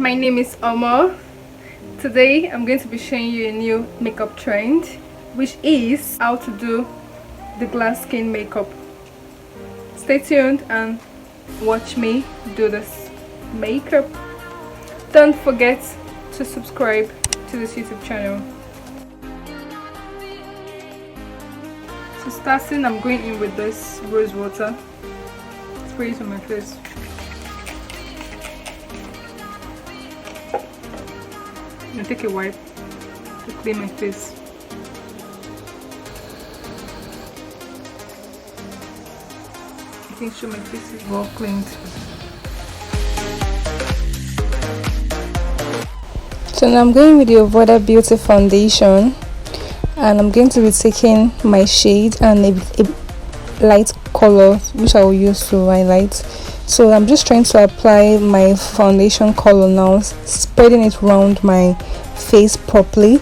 my name is Omar. Today I'm going to be showing you a new makeup trend, which is how to do the glass skin makeup. Stay tuned and watch me do this makeup. Don't forget to subscribe to this YouTube channel. So starting, I'm going in with this rose water. Spray it on my face. And take a wipe to clean my face. Making sure my face is well cleaned. So now I'm going with the Avoda Beauty foundation, and I'm going to be taking my shade and a light color which I will use to highlight. So I'm just trying to apply my foundation color now, spreading it around my face properly.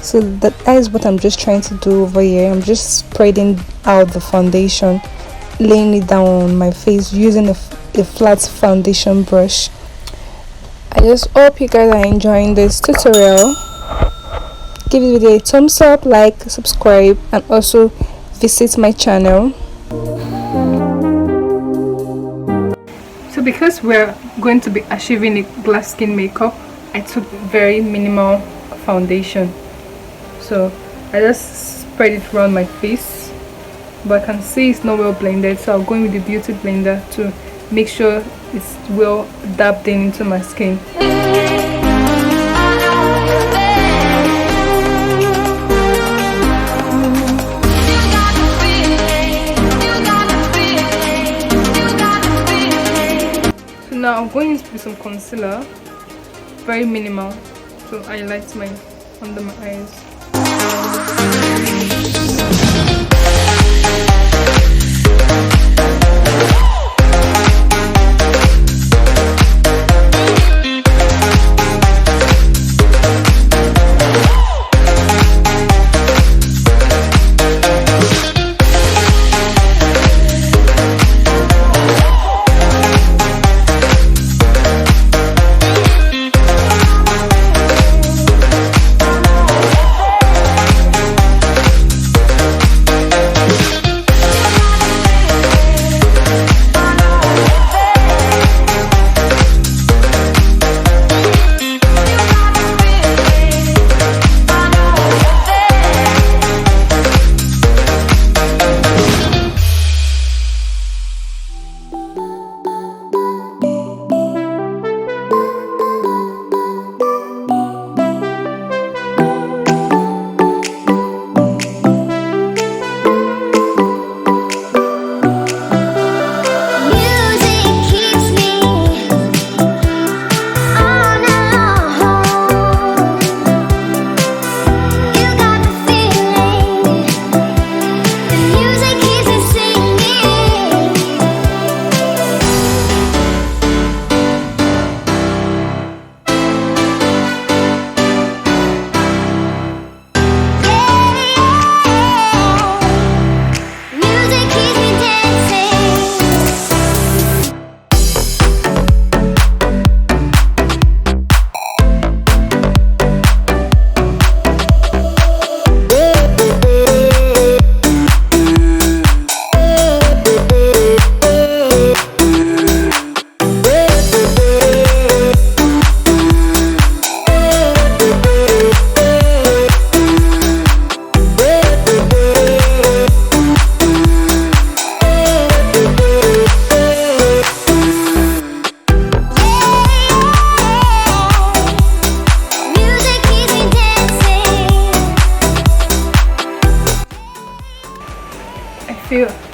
So that is what I'm just trying to do over here. I'm just spreading out the foundation, laying it down on my face using a flat foundation brush. I just hope you guys are enjoying this tutorial. Give this video a thumbs up, like, subscribe, and also visit my channel. So because we're going to be achieving a glass skin makeup, I took very minimal foundation. So I just spread it around my face, but I can see it's not well blended, so I'll go in with the beauty blender to make sure it's well dabbed into my skin. So now I'm going with some concealer, very minimal, to highlight my under my eyes.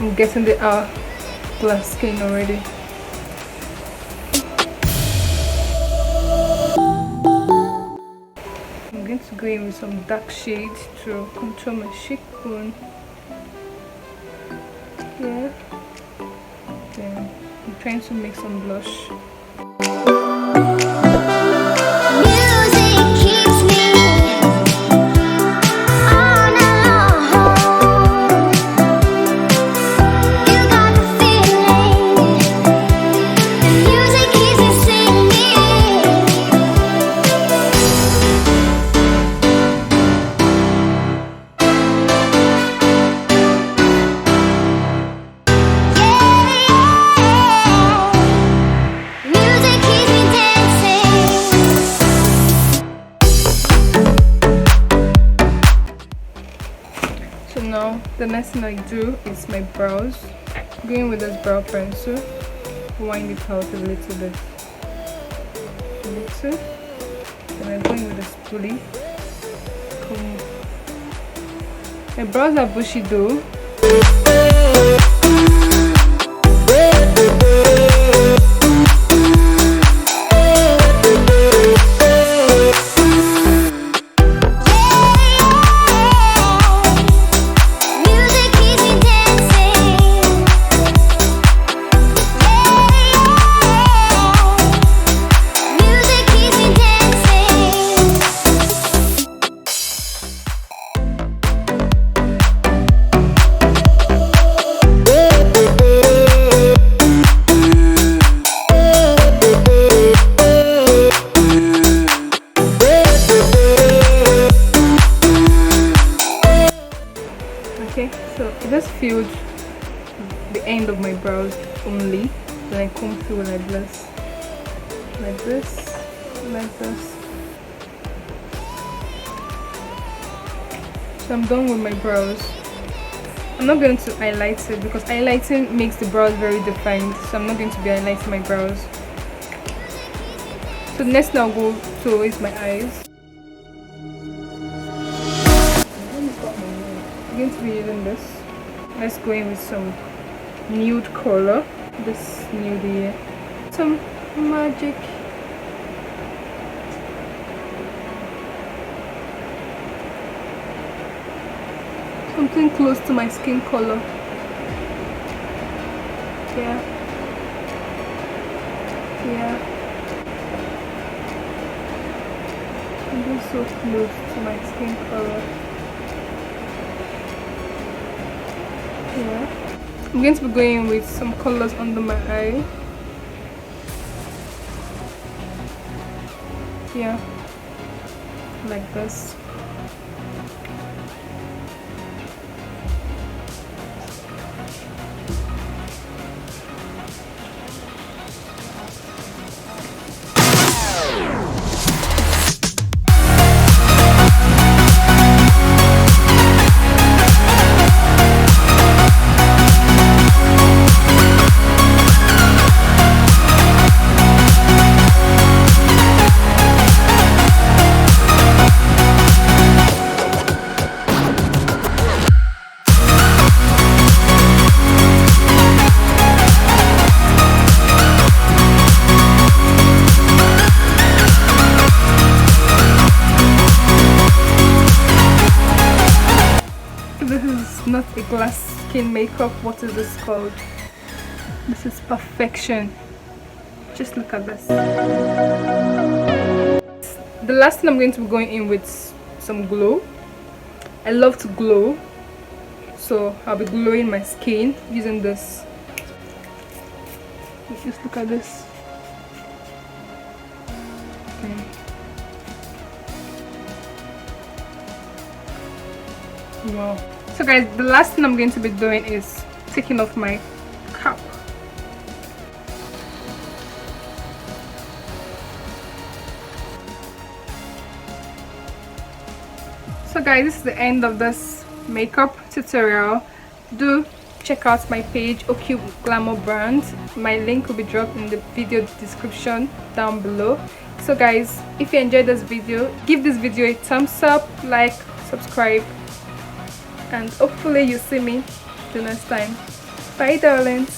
I'm getting the glass skin already. I'm going to go in with some dark shades to contour my cheekbone. Yeah. Then I'm trying to make some blush. Music keeps me singing. The next thing I do is my brows. Going with this brow pencil, wind it out a little bit. Then I'm going with the spoolie. My brows are bushy though. So I just filled the end of my brows only, then I comb through like this, like this, like this. So I'm done with my brows. I'm not going to highlight it because highlighting makes the brows very defined, so I'm not going to be highlighting my brows. So next I'll go towards my eyes. I'm going to be using this. Let's go in with some nude color. This nude here. Some magic. Something close to my skin color. Yeah. Yeah. I'm just so close to my skin color. Yeah. I'm going to be going with some colors under my eye. Yeah, like this. Not a glass skin makeup. What is this called? This is perfection. Just look at this. The last thing I'm going to be going in with some glow. I love to glow, so I'll be glowing my skin using this. Just look at this. Okay. Wow. So guys, the last thing I'm going to be doing is taking off my cap. So guys, this is the end of this makeup tutorial. Do check out my page, Ocube Glamour brand. My link will be dropped in the video description down below. So guys, if you enjoyed this video, give this video a thumbs up, like, subscribe, and hopefully you see me the next time. Bye darlings.